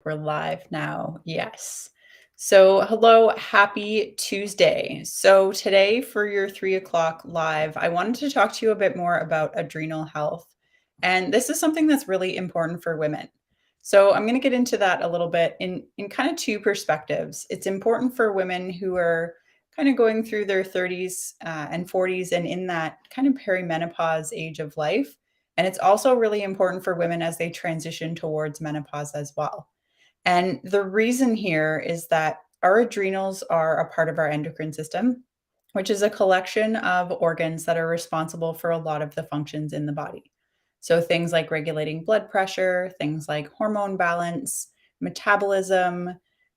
we're live now. Yes. So, hello, happy Tuesday. So, today for your 3 o'clock live, I wanted to talk to you a bit more about adrenal health. And this is something that's really important for women. So, I'm going to get into that a little bit in kind of two perspectives. It's important for women who are kind of going through their 30s and 40s and in that kind of perimenopause age of life. And it's also really important for women as they transition towards menopause as well. And the reason here is that our adrenals are a part of our endocrine system, which is a collection of organs that are responsible for a lot of the functions in the body. So things like regulating blood pressure, things like hormone balance, metabolism,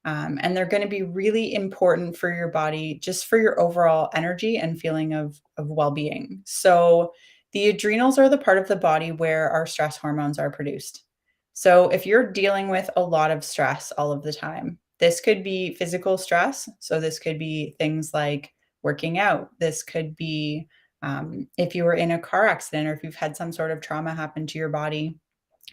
and they're going to be really important for your body, just for your overall energy and feeling of well being. So, the adrenals are the part of the body where our stress hormones are produced. So, if you're dealing with a lot of stress all of the time, this could be physical stress. So, this could be things like working out. This could be if you were in a car accident or if you've had some sort of trauma happen to your body.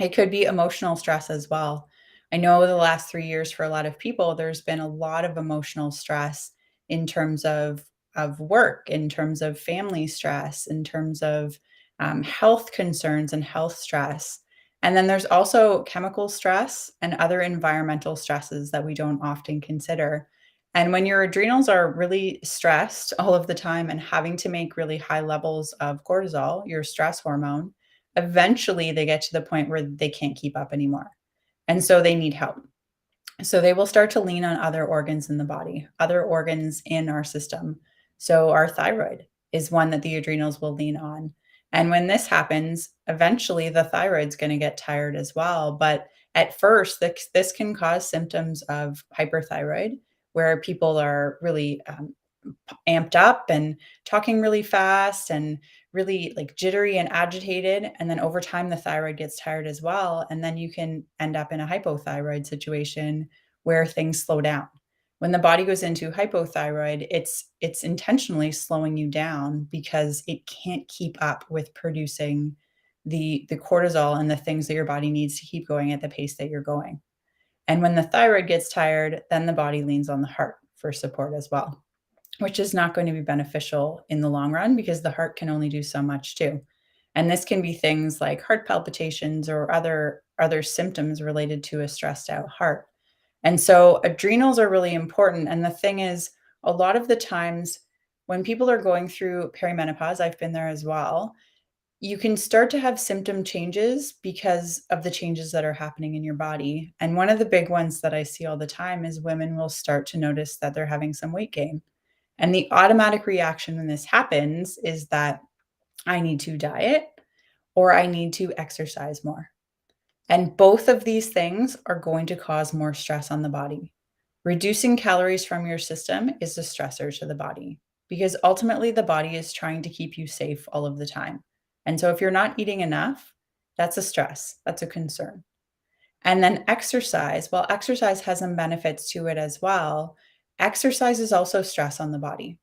It could be emotional stress as well. I know the last 3 years for a lot of people, there's been a lot of emotional stress in terms of work, in terms of family stress, in terms of health concerns and health stress. And then there's also chemical stress and other environmental stresses that we don't often consider. And when your adrenals are really stressed all of the time and having to make really high levels of cortisol, your stress hormone, eventually they get to the point where they can't keep up anymore. And so they need help. So they will start to lean on other organs in the body, other organs in our system. So our thyroid is one that the adrenals will lean on. And when this happens, eventually the thyroid's going to get tired as well. But at first, this can cause symptoms of hyperthyroid, where people are really amped up and talking really fast and really like jittery and agitated. And then over time, the thyroid gets tired as well. And then you can end up in a hypothyroid situation where things slow down. When the body goes into hypothyroid, it's intentionally slowing you down because it can't keep up with producing the cortisol and the things that your body needs to keep going at the pace that you're going. And when the thyroid gets tired, then the body leans on the heart for support as well, which is not going to be beneficial in the long run because the heart can only do so much too. And this can be things like heart palpitations or other symptoms related to a stressed out heart. And so adrenals are really important. And the thing is, a lot of the times when people are going through perimenopause, I've been there as well, you can start to have symptom changes because of the changes that are happening in your body. And one of the big ones that I see all the time is women will start to notice that they're having some weight gain. And the automatic reaction when this happens is that I need to diet or I need to exercise more. And both of these things are going to cause more stress on the body. Reducing calories from your system is a stressor to the body because ultimately the body is trying to keep you safe all of the time. And so if you're not eating enough, that's a stress, that's a concern. And then exercise, while exercise has some benefits to it as well, exercise is also stress on the body.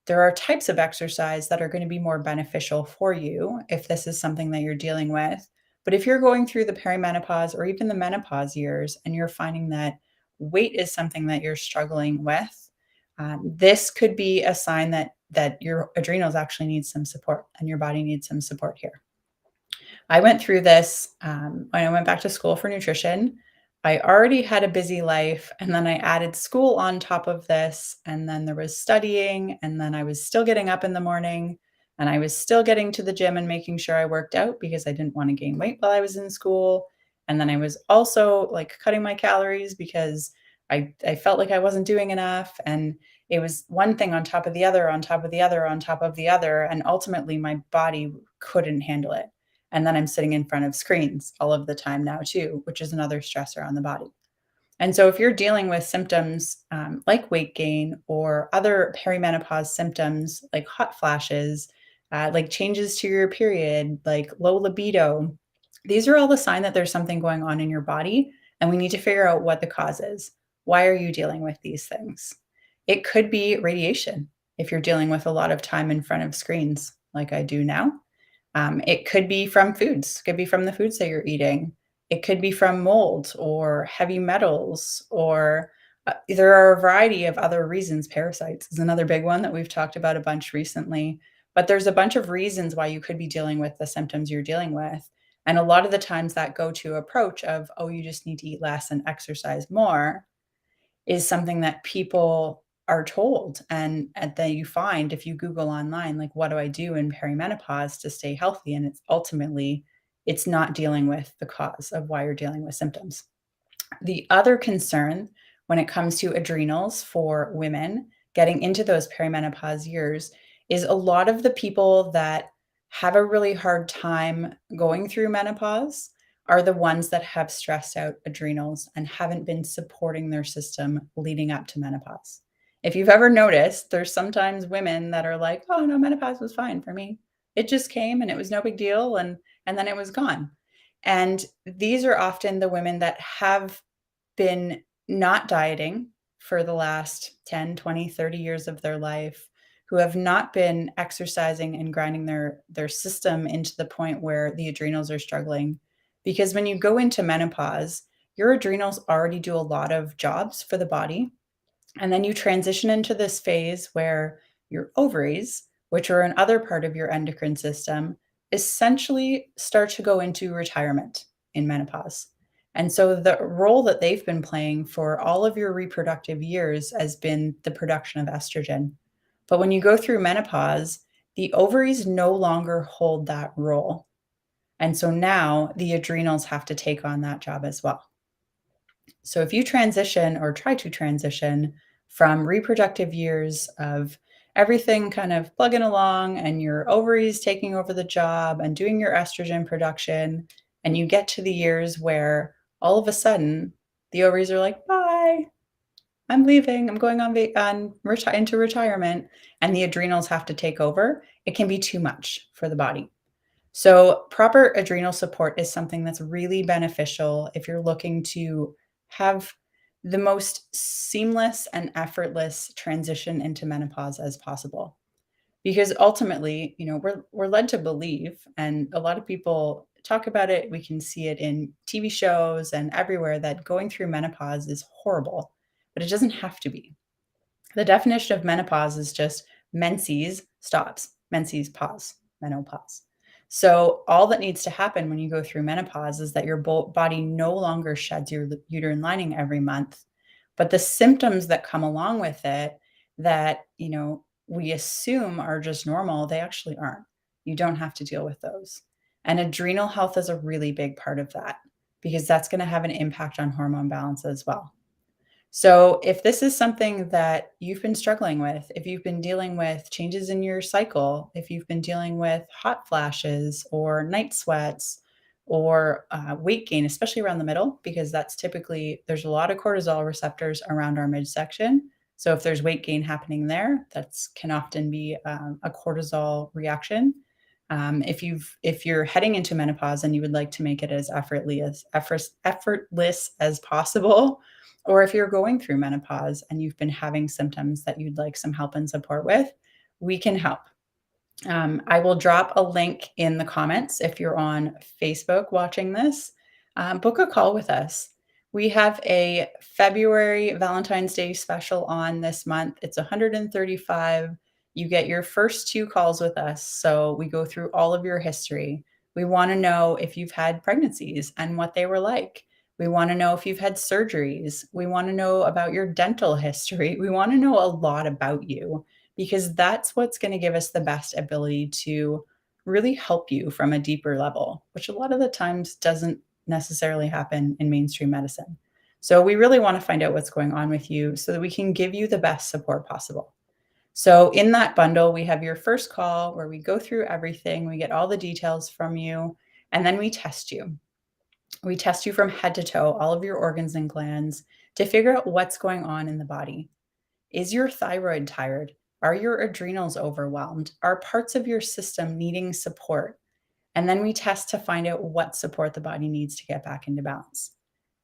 There are types of exercise that are going to be more beneficial for you if this is something that you're dealing with. But if you're going through the perimenopause or even the menopause years and you're finding that weight is something that you're struggling with, this could be a sign that your adrenals actually need some support and your body needs some support here. I went through this when I went back to school for nutrition. I already had a busy life, and then I added school on top of this, and then there was studying, and then I was still getting up in the morning, and I was still getting to the gym and making sure I worked out because I didn't want to gain weight while I was in school. And then I was also like cutting my calories because I felt like I wasn't doing enough. And it was one thing on top of the other, on top of the other, on top of the other. And ultimately, my body couldn't handle it. And then I'm sitting in front of screens all of the time now too, which is another stressor on the body. And so if you're dealing with symptoms like weight gain or other perimenopause symptoms like hot flashes, like changes to your period, like low libido, these are all the sign that there's something going on in your body, and we need to figure out what the cause is. Why are you dealing with these things? It could be radiation if you're dealing with a lot of time in front of screens like I do now. It could be from foods, could be from the foods that you're eating. It could be from mold or heavy metals, or there are a variety of other reasons. Parasites is another big one that we've talked about a bunch recently. But there's a bunch of reasons why you could be dealing with the symptoms you're dealing with. And a lot of the times that go-to approach of, oh, you just need to eat less and exercise more is something that people are told. And then you find if you Google online, like, what do I do in perimenopause to stay healthy? And it's ultimately, it's not dealing with the cause of why you're dealing with symptoms. The other concern when it comes to adrenals for women getting into those perimenopause years is a lot of the people that have a really hard time going through menopause are the ones that have stressed out adrenals and haven't been supporting their system leading up to menopause. If you've ever noticed, there's sometimes women that are like, "Oh, no, menopause was fine for me. It just came and it was no big deal, and then it was gone." And these are often the women that have been not dieting for the last 10, 20, 30 years of their life, who have not been exercising and grinding their system into the point where the adrenals are struggling. Because when you go into menopause, your adrenals already do a lot of jobs for the body, and then you transition into this phase where your ovaries, which are another part of your endocrine system, essentially start to go into retirement in menopause. And so the role that they've been playing for all of your reproductive years has been the production of estrogen. But when you go through menopause, the ovaries no longer hold that role. And so now the adrenals have to take on that job as well. So if you transition or try to transition from reproductive years of everything kind of plugging along and your ovaries taking over the job and doing your estrogen production, and you get to the years where all of a sudden the ovaries are like, bye, I'm leaving, I'm going into retirement, and the adrenals have to take over, it can be too much for the body. So, proper adrenal support is something that's really beneficial if you're looking to have the most seamless and effortless transition into menopause as possible. Because ultimately, we're led to believe, and a lot of people talk about it. We can see it in TV shows and everywhere that going through menopause is horrible, but it doesn't have to be. The definition of menopause is just menses stops, menses pause, menopause. So all that needs to happen when you go through menopause is that your body no longer sheds your uterine lining every month, but the symptoms that come along with it that, we assume are just normal, they actually aren't. You don't have to deal with those. And adrenal health is a really big part of that because that's going to have an impact on hormone balance as well. So, if this is something that you've been struggling with, if you've been dealing with changes in your cycle, if you've been dealing with hot flashes or night sweats or weight gain, especially around the middle, because that's typically there's a lot of cortisol receptors around our midsection. So, if there's weight gain happening there, that's can often be a cortisol reaction. If you're heading into menopause and you would like to make it as effortless as possible, or if you're going through menopause and you've been having symptoms that you'd like some help and support with, we can help. I will drop a link in the comments if you're on Facebook watching this. Book a call with us. We have a February Valentine's Day special on this month. It's 135. You get your first two calls with us. So we go through all of your history. We want to know if you've had pregnancies and what they were like. We want to know if you've had surgeries. We want to know about your dental history. We want to know a lot about you because that's what's going to give us the best ability to really help you from a deeper level, which a lot of the times doesn't necessarily happen in mainstream medicine. So we really want to find out what's going on with you so that we can give you the best support possible. So in that bundle, we have your first call where we go through everything, we get all the details from you, and then we test you. We test you from head to toe, all of your organs and glands to figure out what's going on in the body. Is your thyroid tired? Are your adrenals overwhelmed? Are parts of your system needing support? And then we test to find out what support the body needs to get back into balance.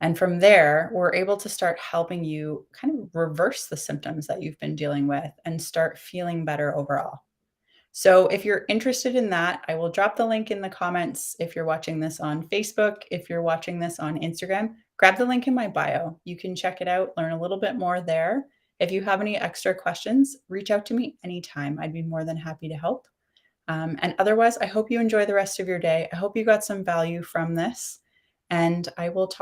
And from there, we're able to start helping you kind of reverse the symptoms that you've been dealing with and start feeling better overall. So if you're interested in that, I will drop the link in the comments if you're watching this on Facebook. If you're watching this on Instagram, grab the link in my bio. You can check it out, learn a little bit more there. If you have any extra questions, reach out to me anytime. I'd be more than happy to help. And otherwise, I hope you enjoy the rest of your day. I hope you got some value from this, and I will talk